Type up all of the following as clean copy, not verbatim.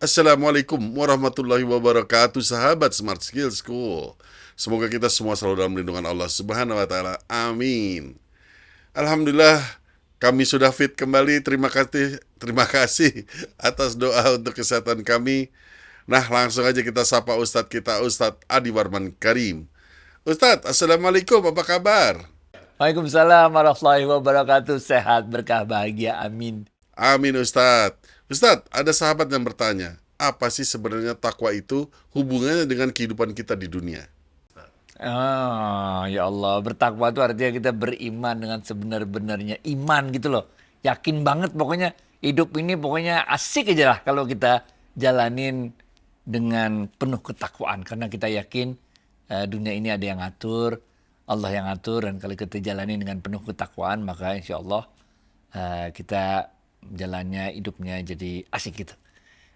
Assalamualaikum warahmatullahi wabarakatuh, sahabat Smart Skill School. Semoga kita semua selalu dalam lindungan Allah Subhanahu wa taala. Amin. Alhamdulillah kami sudah fit kembali. Terima kasih atas doa untuk kesehatan kami. Nah, langsung aja kita sapa Ustadz kita, Ustadz Adi Warman Karim. Ustadz, Assalamualaikum, apa kabar? Waalaikumsalam warahmatullahi wabarakatuh. Sehat, berkah, bahagia. Amin. Amin Ustadz. Ustadz, ada sahabat yang bertanya, apa sih sebenarnya takwa itu hubungannya dengan kehidupan kita di dunia? Ya Allah. Bertakwa itu artinya kita beriman dengan sebenar-benarnya. Iman gitu loh. Yakin banget pokoknya hidup ini pokoknya asik aja lah kalau kita jalanin dengan penuh ketakwaan. Karena kita yakin dunia ini ada yang ngatur. Allah yang ngatur. Dan kalau kita jalanin dengan penuh ketakwaan maka insya Allah kita jalannya hidupnya jadi asik gitu.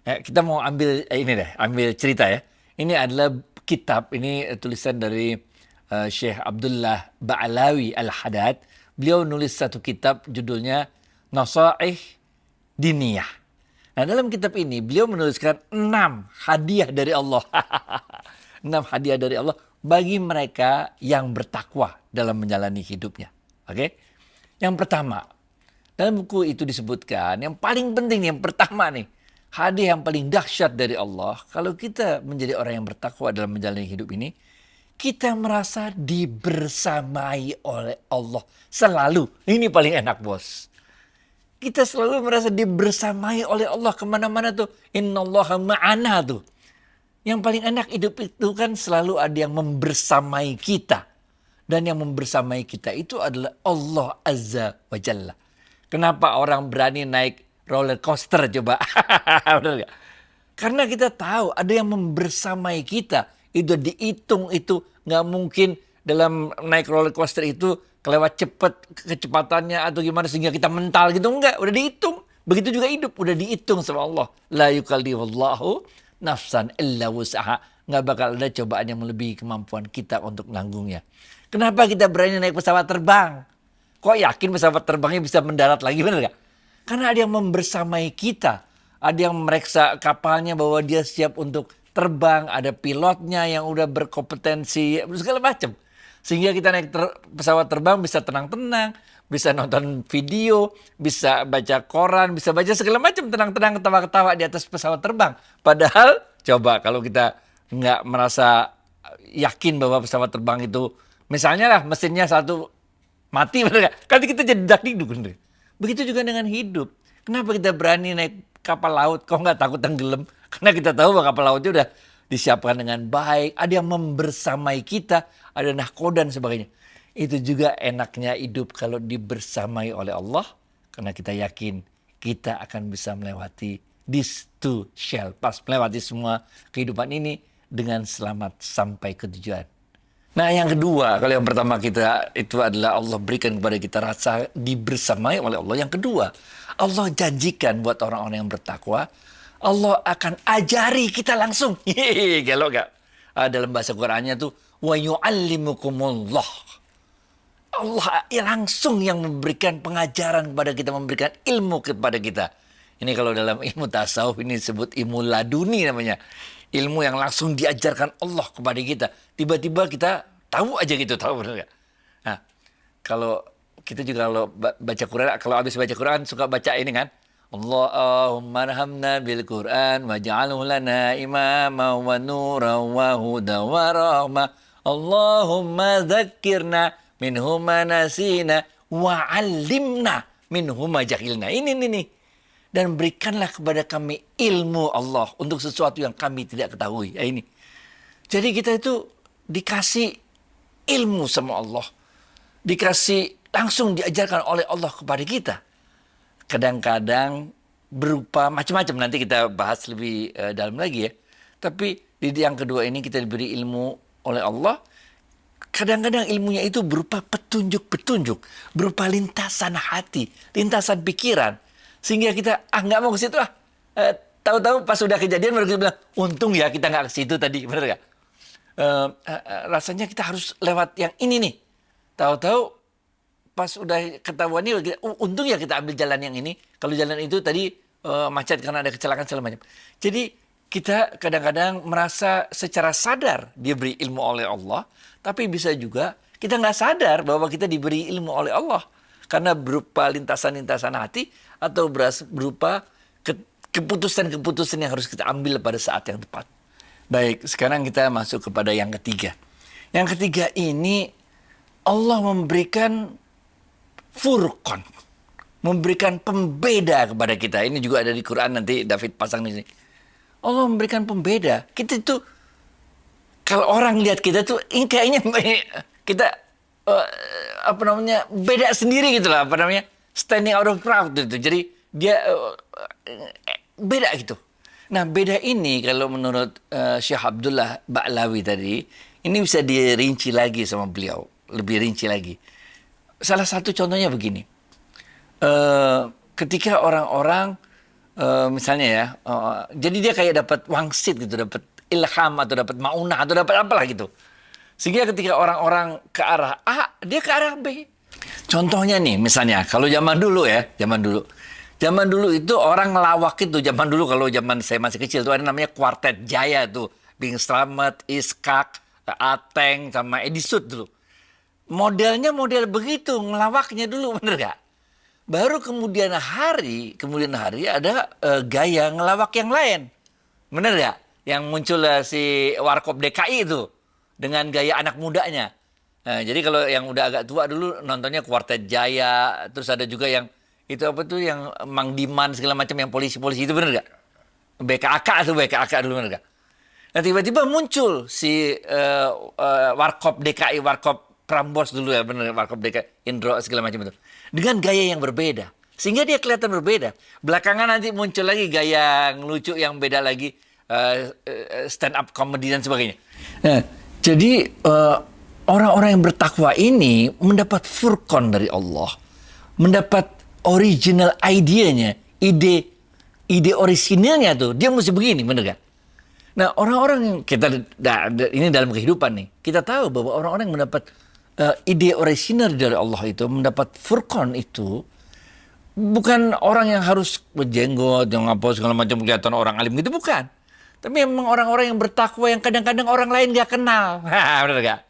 Kita mau ambil ini deh, ambil cerita ya. Ini adalah kitab, ini tulisan dari Syekh Abdullah Ba'alawi Al-Haddad. Beliau nulis satu kitab judulnya Nasaih Diniyah. Nah, dalam kitab ini beliau menuliskan 6 hadiah dari Allah. 6 hadiah dari Allah bagi mereka yang bertakwa dalam menjalani hidupnya. Oke? Yang pertama, dalam buku itu disebutkan, yang paling penting, yang pertama nih, hadiah yang paling dahsyat dari Allah, kalau kita menjadi orang yang bertakwa dalam menjalani hidup ini, kita merasa dibersamai oleh Allah. Selalu. Ini paling enak, bos. Kita selalu merasa dibersamai oleh Allah kemana-mana tuh. Innallaha ma'ana tuh. Yang paling enak hidup itu kan selalu ada yang membersamai kita. Dan yang membersamai kita itu adalah Allah Azza wa Jalla. Kenapa orang berani naik roller coaster coba? Benar gak? Karena kita tahu ada yang membersamai kita. Itu dihitung itu. Nggak mungkin dalam naik roller coaster itu kelewat cepat kecepatannya atau gimana sehingga kita mental gitu. Enggak, udah dihitung. Begitu juga hidup, udah dihitung sama Allah. La yukallifullahu nafsan illa wus'aha. Nggak bakal ada cobaan yang melebihi kemampuan kita untuk menanggungnya. Kenapa kita berani naik pesawat terbang? Kok yakin pesawat terbangnya bisa mendarat lagi, benar gak? Karena ada yang membersamai kita. Ada yang memeriksa kapalnya bahwa dia siap untuk terbang. Ada pilotnya yang udah berkompetensi, segala macam. Sehingga kita naik pesawat terbang bisa tenang-tenang, bisa nonton video, bisa baca koran, bisa baca segala macam tenang-tenang, ketawa-ketawa di atas pesawat terbang. Padahal, coba kalau kita nggak merasa yakin bahwa pesawat terbang itu, misalnya lah mesinnya satu mati, bener gak? Kan kita jadi dakdikduk. Begitu juga dengan hidup. Kenapa kita berani naik kapal laut? Kok nggak takut tenggelam? Karena kita tahu bahwa kapal lautnya udah disiapkan dengan baik. Ada yang membersamai kita. Ada nahkoda dan sebagainya. Itu juga enaknya hidup kalau dibersamai oleh Allah. Karena kita yakin kita akan bisa melewati this too shall pass. Melewati semua kehidupan ini dengan selamat sampai ke tujuan. Nah, yang kedua, kalau yang pertama kita itu adalah Allah berikan kepada kita rasa dibersamai oleh Allah. Yang kedua, Allah janjikan buat orang-orang yang bertakwa, Allah akan ajari kita langsung. Hehehe, gelo gak? Dalam bahasa Qur'annya tuh, wa yu'allimukumullah. Allah langsung yang memberikan pengajaran kepada kita, memberikan ilmu kepada kita. Ini kalau dalam ilmu tasawuf ini disebut ilmu laduni namanya. Ilmu yang langsung diajarkan Allah kepada kita. Tiba-tiba kita tahu aja gitu, tahu benar nggak? Nah, kalau kita juga kalau baca Quran, kalau habis baca Quran suka baca ini kan. Allahumma arhamna bil Quran waj'alhu lana imama wa nuran wa huda wa rahmah. Allahumma dzakkirna minhuma nasina wa 'allimna minhuma jahilna. Ini nih. Dan berikanlah kepada kami ilmu Allah untuk sesuatu yang kami tidak ketahui. Ya, ini. Jadi kita itu dikasih ilmu sama Allah. Dikasih langsung diajarkan oleh Allah kepada kita. Kadang-kadang berupa macam-macam. Nanti kita bahas lebih dalam lagi ya. Tapi di yang kedua ini kita diberi ilmu oleh Allah. Kadang-kadang ilmunya itu berupa petunjuk-petunjuk. Berupa lintasan hati, lintasan pikiran. Sehingga kita nggak mau ke situ lah. Tahu-tahu pas sudah kejadian baru kita bilang, untung ya kita nggak ke situ tadi, bener nggak? Rasanya kita harus lewat yang ini nih. Tahu-tahu pas udah ketahuan ini, untung ya kita ambil jalan yang ini. Kalau jalan itu tadi macet karena ada kecelakaan segala macam. Jadi kita kadang-kadang merasa secara sadar diberi ilmu oleh Allah, tapi bisa juga kita nggak sadar bahwa kita diberi ilmu oleh Allah karena berupa lintasan-lintasan hati atau berupa keputusan-keputusan yang harus kita ambil pada saat yang tepat. Baik, sekarang kita masuk kepada yang ketiga. Yang ketiga ini Allah memberikan furqan, memberikan pembeda kepada kita. Ini juga ada di Quran, nanti David pasang di sini. Allah memberikan pembeda. Kita itu kalau orang lihat kita tuh ini kayaknya kita beda sendiri gitu lah, standing out of crowd gitu. Jadi dia beda gitu. Nah, beda ini kalau menurut Syekh Abdullah Ba'lawi tadi, ini bisa dirinci lagi sama beliau, lebih rinci lagi. Salah satu contohnya begini. Ketika orang-orang misalnya ya, jadi dia kayak dapat wangsit gitu, dapat ilham atau dapat maunah atau dapat apalah gitu. Sehingga ketika orang-orang ke arah A, dia ke arah B. Contohnya nih, misalnya kalau zaman dulu ya, zaman dulu itu orang ngelawak itu, zaman dulu kalau zaman saya masih kecil tuh ada namanya Kuartet Jaya tuh, Bing Slamet, Iskak, Ateng sama Edisut dulu. Modelnya model begitu, ngelawaknya dulu, bener gak? Baru kemudian hari ada gaya ngelawak yang lain. Bener gak? Yang muncul si Warkop DKI itu. Dengan gaya anak mudanya. Nah, jadi kalau yang udah agak tua dulu nontonnya Kuartet Jaya. Terus ada juga yang, itu apa tuh yang Mang Diman segala macam yang polisi-polisi itu, bener gak? BKAK dulu, bener gak? Nah tiba-tiba muncul si Warkop DKI, Warkop Prambors dulu ya, bener, Warkop DKI, Indro segala macam itu. Dengan gaya yang berbeda. Sehingga dia kelihatan berbeda. Belakangan nanti muncul lagi gaya yang lucu yang beda lagi. Stand up comedy dan sebagainya. Nah, jadi orang-orang yang bertakwa ini mendapat furqan dari Allah. Mendapat original idenya. Ide orisinilnya tuh. Dia mesti begini, bener gak? Nah, orang-orang yang kita, ini dalam kehidupan nih. Kita tahu bahwa orang-orang yang mendapat ide orisinal dari Allah itu, mendapat furqan itu, bukan orang yang harus berjenggot, yang apa segala macam kelihatan orang alim gitu, bukan. Tapi memang orang-orang yang bertakwa yang kadang-kadang orang lain gak kenal. Bener gak?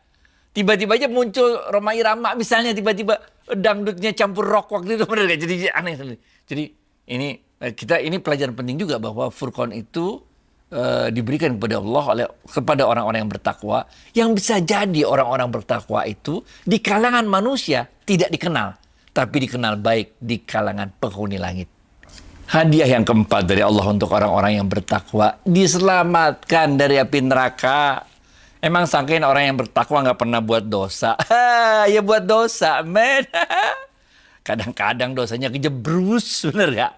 Tiba-tiba aja muncul Rhoma Irama misalnya, tiba-tiba dangdutnya campur rock waktu itu, bener gak? Jadi aneh. Jadi ini pelajaran penting juga bahwa furqan itu diberikan kepada Allah kepada orang-orang yang bertakwa, yang bisa jadi orang-orang bertakwa itu di kalangan manusia tidak dikenal, tapi dikenal baik di kalangan penghuni langit. Hadiah yang keempat dari Allah untuk orang-orang yang bertakwa, diselamatkan dari api neraka. Emang sangkain orang yang bertakwa nggak pernah buat dosa? Ya buat dosa, men. Kadang-kadang dosanya kejebrus, bener gak?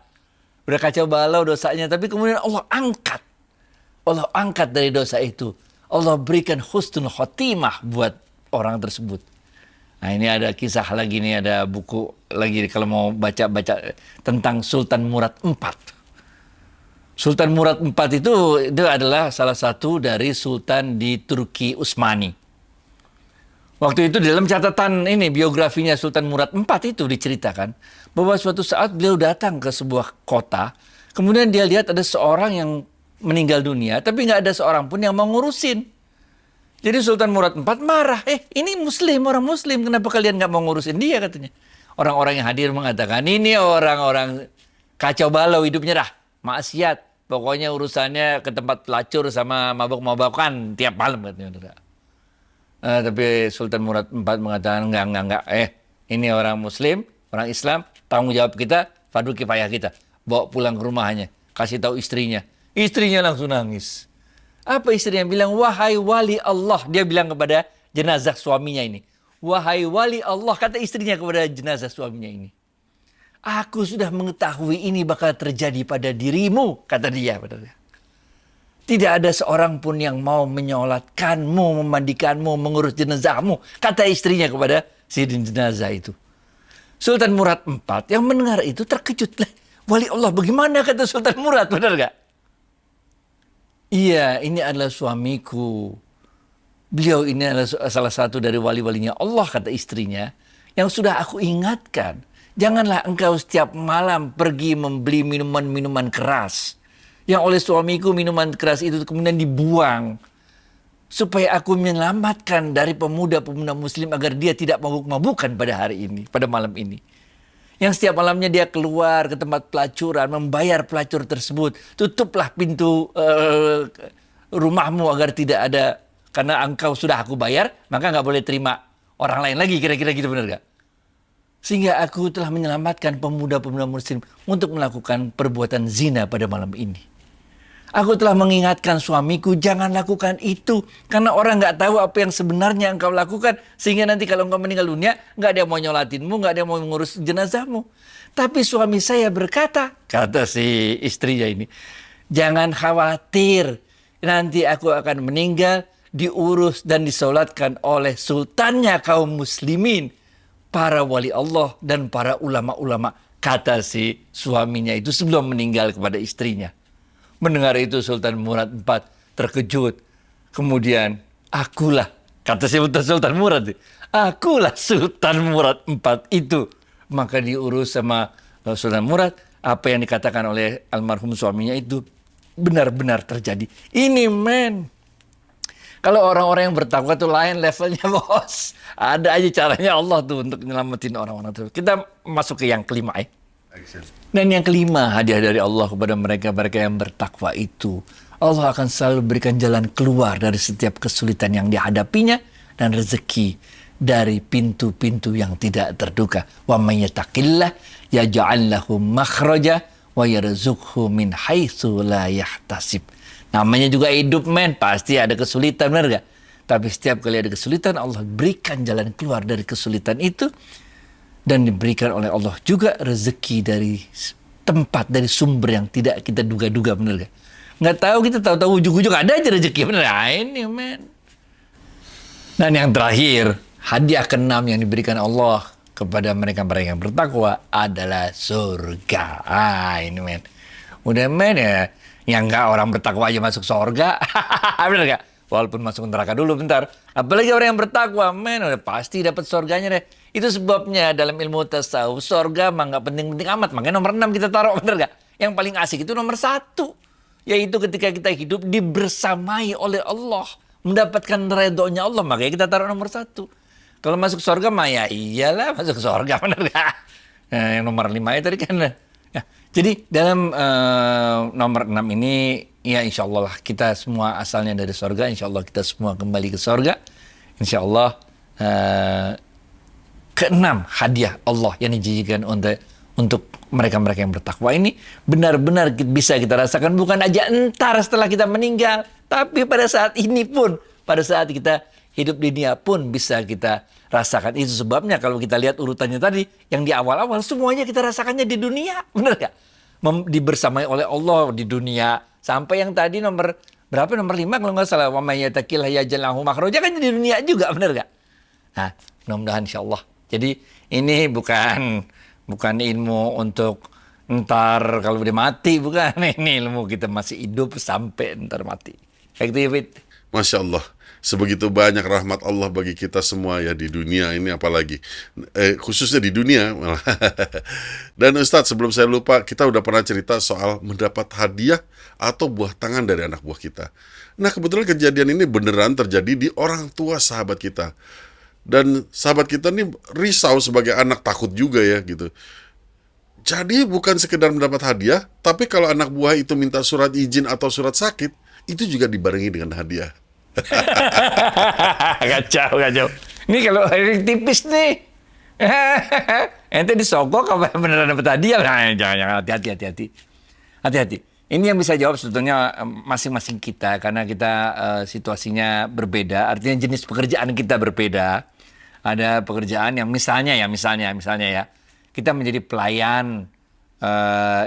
Udah kacau balau dosanya, tapi kemudian Allah angkat dari dosa itu. Allah berikan husnul khotimah buat orang tersebut. Nah, ini ada kisah lagi nih, ada buku lagi kalau mau baca-baca tentang Sultan Murad IV. Sultan Murad IV itu adalah salah satu dari sultan di Turki Utsmani. Waktu itu dalam catatan ini biografinya Sultan Murad IV itu diceritakan bahwa suatu saat beliau datang ke sebuah kota, kemudian dia lihat ada seorang yang meninggal dunia, tapi nggak ada seorang pun yang mau ngurusin. Jadi Sultan Murad IV marah, ini muslim, orang muslim, kenapa kalian nggak mau ngurusin dia, katanya. Orang-orang yang hadir mengatakan, ini orang-orang kacau balau hidupnya dah, maksiat, pokoknya urusannya ke tempat pelacur sama mabok-mabokan tiap malam, katanya. Tapi Sultan Murad IV mengatakan, enggak, ini orang muslim, orang Islam, tanggung jawab kita, fardu kifayah kita, bawa pulang ke rumahnya, kasih tahu istrinya. Istrinya langsung nangis. Apa istrinya bilang? Wahai wali Allah. Dia bilang kepada jenazah suaminya ini. Wahai wali Allah, kata istrinya kepada jenazah suaminya ini. Aku sudah mengetahui ini bakal terjadi pada dirimu, kata dia. Tidak ada seorang pun yang mau menyolatkanmu, memandikanmu, mengurus jenazahmu, kata istrinya kepada si jenazah itu. Sultan Murad IV yang mendengar itu terkejut. Wali Allah bagaimana, kata Sultan Murad, benar gak? Iya, ini adalah suamiku. Beliau ini adalah salah satu dari wali-walinya Allah, kata istrinya, yang sudah aku ingatkan. Janganlah engkau setiap malam pergi membeli minuman-minuman keras. Yang oleh suamiku minuman keras itu kemudian dibuang. Supaya aku menyelamatkan dari pemuda-pemuda muslim agar dia tidak mabuk-mabukan pada hari ini, pada malam ini. Yang setiap malamnya dia keluar ke tempat pelacuran, membayar pelacur tersebut. Tutuplah pintu rumahmu agar tidak ada, karena engkau sudah aku bayar, maka nggak boleh terima orang lain lagi, kira-kira gitu, benar gak? Sehingga aku telah menyelamatkan pemuda-pemuda muslim untuk melakukan perbuatan zina pada malam ini. Aku telah mengingatkan suamiku, jangan lakukan itu. Karena orang nggak tahu apa yang sebenarnya engkau lakukan. Sehingga nanti kalau engkau meninggal dunia, nggak ada yang mau nyolatinmu, nggak ada yang mau mengurus jenazahmu. Tapi suami saya berkata, kata si istrinya ini, jangan khawatir, nanti aku akan meninggal, diurus dan disolatkan oleh sultannya kaum muslimin, para wali Allah dan para ulama-ulama. Kata si suaminya itu sebelum meninggal kepada istrinya. Mendengar itu Sultan Murad IV terkejut. Kemudian, akulah, kata si Sultan Murad, akulah Sultan Murad IV itu. Maka diurus sama Sultan Murad, apa yang dikatakan oleh almarhum suaminya itu benar-benar terjadi. Ini kalau orang-orang yang bertakwa itu lain levelnya, bos. Ada aja caranya Allah tuh untuk nyelamatin orang-orang itu. Kita masuk ke yang kelima ya. Dan yang kelima, hadiah dari Allah kepada mereka-mereka yang bertakwa itu, Allah akan selalu berikan jalan keluar dari setiap kesulitan yang dihadapinya dan rezeki dari pintu-pintu yang tidak terduga. Wa may yattaqillah yaj'al lahu makhraja wa yarzuqhu min haitsu la yahtasib. Namanya juga hidup, pasti ada kesulitan, benar gak? Tapi setiap kali ada kesulitan, Allah berikan jalan keluar dari kesulitan itu. Dan diberikan oleh Allah juga rezeki dari tempat, dari sumber yang tidak kita duga-duga, benar gak? Nggak tahu, kita tahu-tahu ujung-ujung ada aja rezeki, benar. Ini Dan yang terakhir, hadiah keenam yang diberikan Allah kepada mereka-mereka yang bertakwa adalah surga. Ini udah ya, yang nggak orang bertakwa aja masuk surga, benar gak? Walaupun masuk neraka dulu bentar. Apalagi orang yang bertakwa, udah pasti dapat surganya deh. Itu sebabnya dalam ilmu tasawuf, surga mah nggak penting-penting amat. Makanya nomor 6 kita taruh, bener gak? Yang paling asik itu nomor 1. Yaitu ketika kita hidup dibersamai oleh Allah. Mendapatkan redhonya Allah, makanya kita taruh nomor 1. Kalau masuk surga mah ya iyalah masuk surga, bener gak? Nah, yang nomor 5 itu tadi kan. Ya, jadi dalam nomor 6 ini, ya insya Allah kita semua asalnya dari surga. Insya Allah kita semua kembali ke surga. Insya Allah keenam hadiah Allah yang dijanjikan untuk mereka-mereka yang bertakwa ini benar-benar bisa kita rasakan, bukan aja entar setelah kita meninggal, tapi pada saat ini pun, pada saat kita hidup di dunia pun bisa kita rasakan. Itu sebabnya kalau kita lihat urutannya tadi, yang di awal-awal semuanya kita rasakannya di dunia, benar gak? Dibersamai oleh Allah di dunia. Sampai yang tadi nomor berapa? Nomor 5 kalau nggak salah. Wa may yattaqillah yaj'al lahu makhraja, kan di dunia juga, benar gak? Nah, mudah-mudahan insyaallah. Jadi ini bukan ilmu untuk ntar kalau udah mati, bukan. Ini ilmu kita masih hidup sampai ntar mati. Kayak gitu ya, Fit. Masya Allah. Sebegitu banyak rahmat Allah bagi kita semua ya di dunia ini, apalagi khususnya di dunia. Dan Ustadz, sebelum saya lupa, kita udah pernah cerita soal mendapat hadiah atau buah tangan dari anak buah kita. Nah, kebetulan kejadian ini beneran terjadi di orang tua sahabat kita. Dan sahabat kita ini risau sebagai anak, takut juga ya gitu. Jadi bukan sekedar mendapat hadiah, tapi kalau anak buah itu minta surat izin atau surat sakit, itu juga dibarengi dengan hadiah. Kacau. Ini kalau tipis nih. Ente disogok apa beneran dapat hadiah? Nah, jangan, hati-hati. Ini yang bisa jawab sebetulnya masing-masing kita, karena kita situasinya berbeda. Artinya jenis pekerjaan kita berbeda. Ada pekerjaan yang misalnya ya, kita menjadi pelayan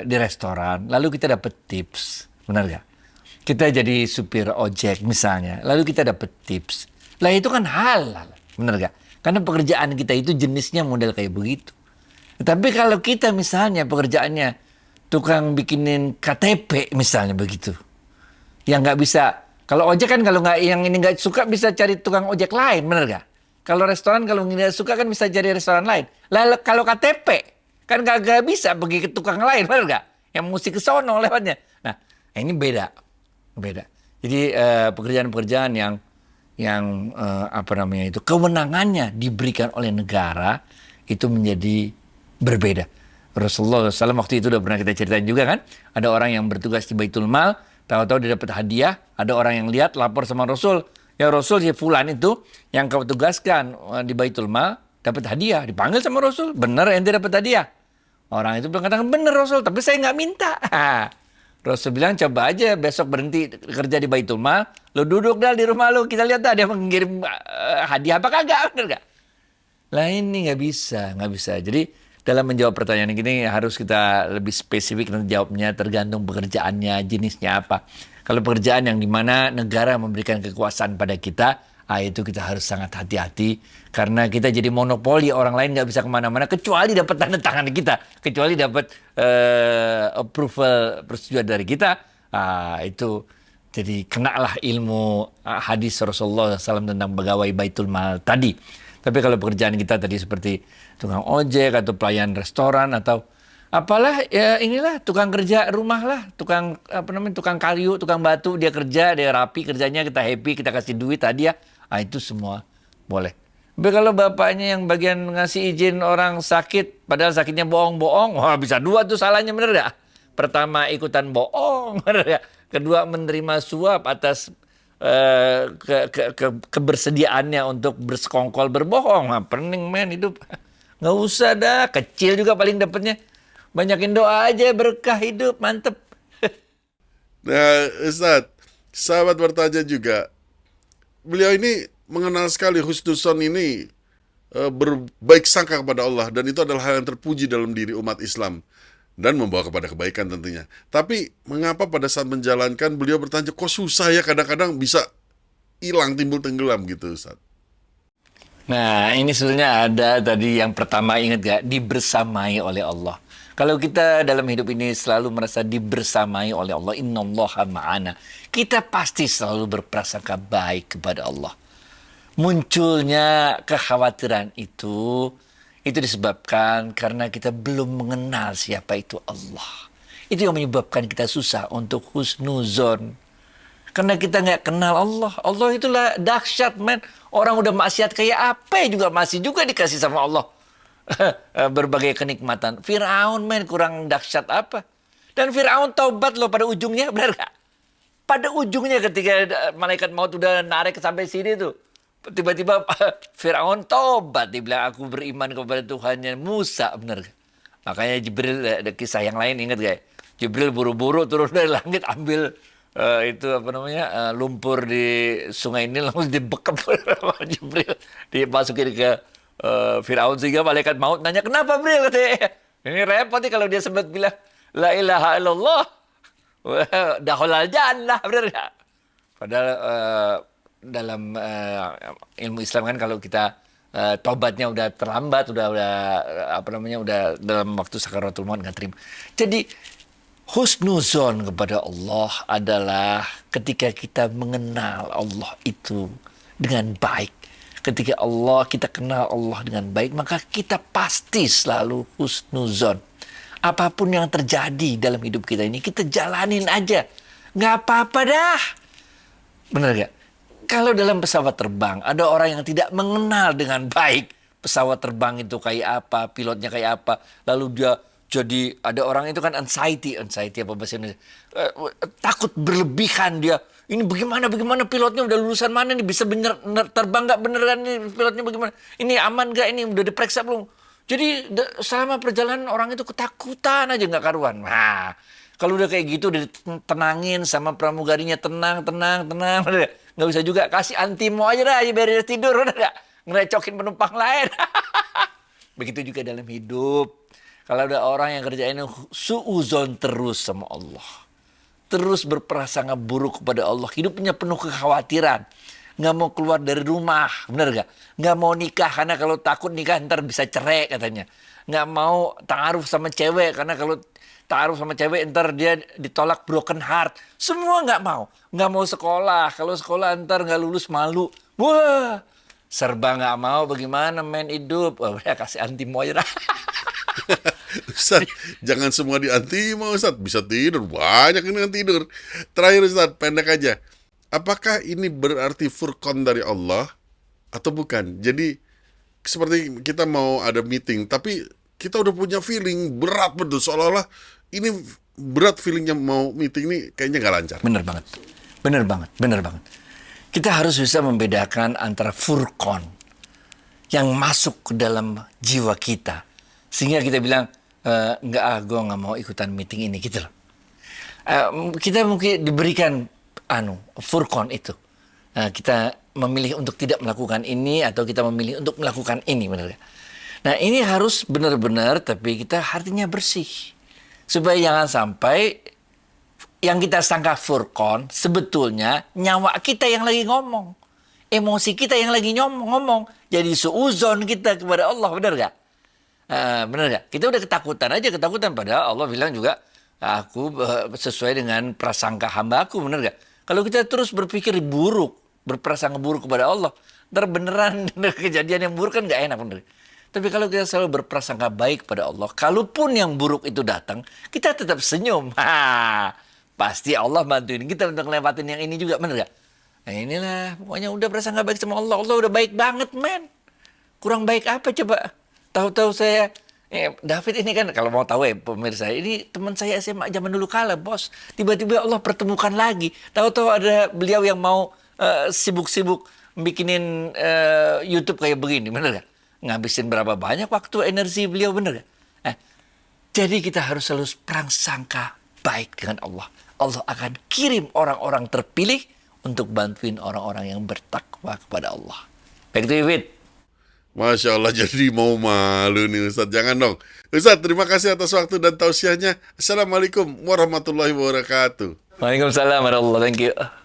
di restoran, lalu kita dapat tips, benar gak? Kita jadi supir ojek misalnya, lalu kita dapat tips. Lah itu kan halal, benar gak? Karena pekerjaan kita itu jenisnya model kayak begitu. Tapi kalau kita misalnya pekerjaannya tukang bikinin KTP misalnya begitu, yang nggak bisa. Kalau ojek kan kalau nggak, yang ini nggak suka bisa cari tukang ojek lain, benar gak? Kalau restoran kalau nggak suka kan bisa cari restoran lain. Lalu kalau KTP Kan kagak bisa pergi ke tukang lain, benar nggak? Yang mesti ke sono lewatnya. Nah, ini beda. Beda. Jadi pekerjaan-pekerjaan yang apa namanya itu kewenangannya diberikan oleh negara itu menjadi berbeda. Rasulullah SAW waktu itu udah pernah kita ceritain juga kan, ada orang yang bertugas di Baitul Mal, tahu-tahu dia dapat hadiah, ada orang yang lihat lapor sama Rasul, ya Rasul si fulan itu yang kau tugaskan di Baitul Mal dapat hadiah, dipanggil sama Rasul, bener ente dapat hadiah. Orang itu mengatakan bener Rasul, tapi saya nggak minta. Rasul bilang coba aja besok berhenti kerja di Baitul Mal, lu duduk dah di rumah lu, kita lihat dah dia mengirim hadiah apa kagak, bener gak? Lah ini nggak bisa, nggak bisa. Jadi dalam menjawab pertanyaan ini harus kita lebih spesifik nanti jawabnya tergantung pekerjaannya, jenisnya apa. Kalau pekerjaan yang dimana negara memberikan kekuasaan pada kita, itu kita harus sangat hati-hati karena kita jadi monopoli, orang lain nggak bisa kemana-mana kecuali dapat tanda tangan kita, kecuali dapat approval persetujuan dari kita. Itu jadi kenalah ilmu hadis Rasulullah SAW tentang pegawai Baitul Mal tadi. Tapi kalau pekerjaan kita tadi seperti tukang ojek atau pelayan restoran atau apalah ya inilah tukang kerja rumah lah, tukang apa namanya tukang kayu, tukang batu, dia kerja, dia rapi kerjanya, kita happy, kita kasih duit tadi ya. Itu semua boleh. Tapi kalau bapaknya yang bagian ngasih izin orang sakit padahal sakitnya bohong-bohong, wah bisa dua tuh salahnya, bener gak? Pertama ikutan bohong, bener gak? Kedua menerima suap atas kebersediaannya untuk bersekongkol berbohong. Pening men hidup. Nggak usah dah, kecil juga paling dapatnya. Banyakin doa aja, berkah hidup, mantep. Nah, Ustadz, sahabat bertanya juga, beliau ini mengenal sekali husnuzon ini, berbaik sangka kepada Allah, dan itu adalah hal yang terpuji dalam diri umat Islam dan membawa kepada kebaikan tentunya. Tapi mengapa pada saat menjalankan beliau bertanya, kok susah ya, kadang-kadang bisa hilang, timbul tenggelam gitu, Ustaz. Nah, ini sebenarnya ada tadi yang pertama, ingat gak? Dibersamai oleh Allah. Kalau kita dalam hidup ini selalu merasa dibersamai oleh Allah, innallaha ma'ana, kita pasti selalu berprasangka baik kepada Allah. Munculnya kekhawatiran itu disebabkan karena kita belum mengenal siapa itu Allah. Itu yang menyebabkan kita susah untuk husnuzon. Karena kita nggak kenal Allah. Allah itulah dahsyat, men. Orang udah maksiat kayak apa juga masih juga dikasih sama Allah berbagai kenikmatan. Firaun, men, kurang dahsyat apa? Dan Firaun taubat loh pada ujungnya, benar gak? Pada ujungnya ketika malaikat maut udah narik sampai sini tuh, tiba-tiba Firaun taubat, dia bilang aku beriman kepada Tuhannya Musa, benar gak? Makanya Jibril, ada kisah yang lain, ingat gak? Jibril buru-buru turun dari langit ambil itu apa namanya lumpur di sungai Nil, langsung dibekap sama Jibril, dimasukin ke Firaun, sehingga malaikat maut nanya kenapa Jibril, katanya. Ini repot nih kalau dia sempat bilang la ilaha illallah dahulal jannah, benar gak? Padahal dalam ilmu Islam kan kalau kita tobatnya udah terlambat, udah apa namanya udah dalam waktu sakaratul maut nggak terima. Jadi husnuzon kepada Allah adalah ketika kita mengenal Allah itu dengan baik. Ketika kita kenal Allah dengan baik, maka kita pasti selalu husnuzon. Apapun yang terjadi dalam hidup kita ini, kita jalanin aja. Nggak apa-apa dah. Bener gak? Kalau dalam pesawat terbang, ada orang yang tidak mengenal dengan baik pesawat terbang itu kayak apa, pilotnya kayak apa. Lalu dia jadi, ada orang itu kan anxiety apa bahasa Indonesia. Takut berlebihan dia. Ini bagaimana pilotnya udah lulusan mana nih, bisa bener terbang nggak beneran nih pilotnya, bagaimana? Ini aman nggak, ini udah diperiksa belum? Jadi selama perjalanan orang itu ketakutan aja nggak karuan. Nah, kalau udah kayak gitu udah tenangin sama pramugarinya, tenang. Nggak bisa juga kasih antimo aja dah, biar dia tidur, udah nggak ngerecokin penumpang lain. Begitu juga dalam hidup. Kalau ada orang yang kerjain suuzon terus sama Allah, terus berprasangka buruk kepada Allah, hidupnya penuh kekhawatiran, nggak mau keluar dari rumah, bener gak? Nggak mau nikah karena kalau takut nikah ntar bisa cerai katanya. Nggak mau ta'aruf sama cewek karena kalau ta'aruf sama cewek ntar dia ditolak broken heart. Semua nggak mau sekolah, kalau sekolah ntar nggak lulus malu. Wah, serba nggak mau, bagaimana men hidup? Wah, udah kasih antimo aja dah. Ustaz, jangan semua diantima Ustaz. Bisa tidur, banyak ini yang tidur. Terakhir Ustaz, pendek aja. Apakah ini berarti furqan dari Allah atau bukan? Jadi seperti kita mau ada meeting, tapi kita udah punya feeling berat betul, seolah-olah ini berat feelingnya mau meeting ini kayaknya nggak lancar. Bener banget. Bener banget. Bener banget. Kita harus bisa membedakan antara furqan yang masuk ke dalam jiwa kita. Sehingga kita bilang, gue nggak mau ikutan meeting ini gitu loh. Kita mungkin diberikan furqan itu. Kita memilih untuk tidak melakukan ini atau kita memilih untuk melakukan ini, benar gak? Nah, ini harus benar-benar tapi kita hatinya bersih. Supaya jangan sampai yang kita sangka furqan sebetulnya nyawa kita yang lagi ngomong. Emosi kita yang lagi ngomong. Jadi suuzon kita kepada Allah, benar gak? Benar gak? Kita udah ketakutan padahal Allah bilang juga aku sesuai dengan prasangka hamba-Ku, benar gak? Kalau kita terus berpikir buruk, berprasangka buruk kepada Allah, ntar beneran kejadian yang buruk kan gak enak, bener. Tapi kalau kita selalu berprasangka baik pada Allah, kalaupun yang buruk itu datang, kita tetap senyum. Pasti Allah bantuin kita untuk ngelewatin yang ini juga, bener gak? Nah inilah, pokoknya udah prasangka baik sama Allah. Allah udah baik banget, men. Kurang baik apa coba? Tahu-tahu saya, David ini kan kalau mau tahu pemirsa, ini teman saya SMA zaman dulu kala, bos. Tiba-tiba Allah pertemukan lagi. Tahu-tahu ada beliau yang mau sibuk-sibuk bikinin YouTube kayak begini, bener gak? Ngabisin berapa banyak waktu energi beliau, bener gak? Jadi kita harus selalu prasangka baik dengan Allah. Allah akan kirim orang-orang terpilih untuk bantuin orang-orang yang bertakwa kepada Allah. Baik itu, Fit. Masya Allah, jadi mau malu nih Ustaz. Jangan dong. Ustaz, terima kasih atas waktu dan tausiahnya. Assalamualaikum warahmatullahi wabarakatuh. Waalaikumsalam warahmatullahi wabarakatuh. Thank you.